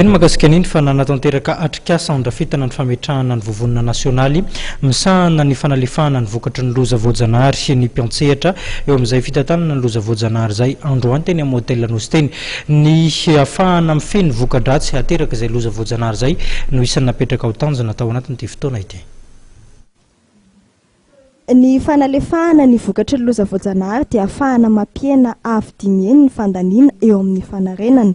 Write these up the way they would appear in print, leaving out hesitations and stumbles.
eny makasika niny fa nanatanteraka atrikasa andrafitana ny fametrahana ny vovonina nasionaly misahana ny fanalefahana ny vokatry ny loza voajanahary ny mpiantsehatra eo amin'izay fitantanana ny loza voajanahary zay androany teny amin'ny hôtel Nosy teny ny ahafahana mifeny vokadratsy ateraka izay loza voajanahary zay no isan'ny napetraka ao tanjona tao anatin'ity fotoana ity. Ny fanalefahana ny vokatry ny loza voajanahary dia ahafahana mampiena avy dimy eny ny fandaniana eo amin'ny fanarenana.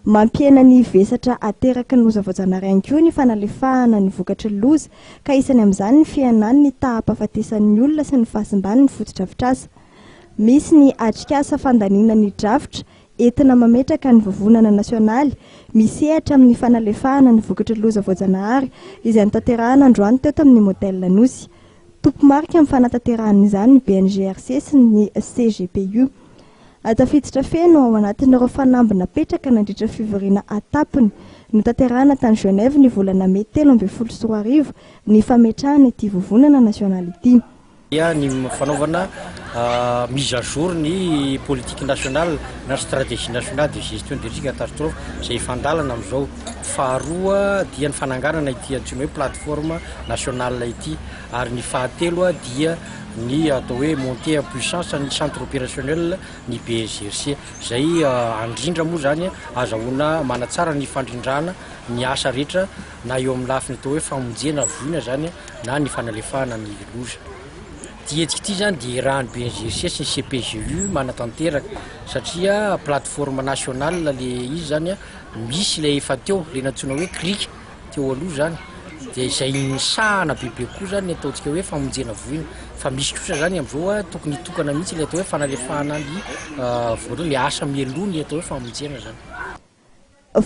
Mampiena ny vesatra ateraka ny loza voajanahary ihany koa ny fanalefahana ny vokatry ny loza ka isany amin'izany ny fihenany ny tahampahafatesan'ny olona sy ny fahasimban'ny fotodrafitrasa. Misy ny atrikasa fandaniana ny drafitra entina mametraka ny vovonana nasionaly misehatra amin'ny fanalefahana ny vokatry ny loza voajanahary izay notanterahana androany teto amin'ny hôtel Nosy. Topomarika amin'ny fanatanterahana izany ny BNGRC sy ny CGPU. Atafiditra feno ao anatin'ireo fanamby napetraka nandritra fivoriana atapiny notanterahana tany Genève ny volana May 2024 ny fametrahana ity vovonana nasionaly ity. Ny fanaovana mise à jour ny politique nationale na stratégie nationale de gestion des risques catastrophes izay fandalana amin'izao. Faharoa dia ny fananganana ity antsoina hoe plateforme nationale ity ary ny fahatelo dia ny atao hoe montée en puissance ny centre opérationnel ny BNGRC izay andrindra moa zany azahoana manatsara ny fandrindrana ny asa rehetra na eo amin'ny lafiny atao hoe famonjena voina zany na ny fanalefahana ny loza. Tietsika ity zany dia raha ny BNGRC sy ny CPGU manatanteraka satria plateforme nationale le izy zany misy le efa teo le natsoina hoe CRIC teo aloha zany dia izay nisahana bebe koa zany ataontsika hoe famonjena voina fa misy kosa zany amin'izao tokony hitokana mihitsy le atao hoe fanalefahana ny voalohany le asa mielony atao hoe famonjena zany.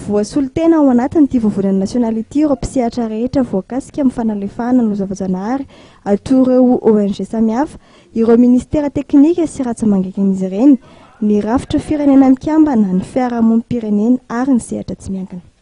Voasolo tena ao anatin'ity vovonana nasionaly ity ireo mpisehatra rehetra voakasika amin'ny fanalefahana ny loza voajanahary atoreo ONG samihafa, ireo ministera teknika sy ratsamangekana izy ireny, ny rafitra firenena mikambana, ny fiarahamonim-pirenena ary ny sehatra tsy miankina.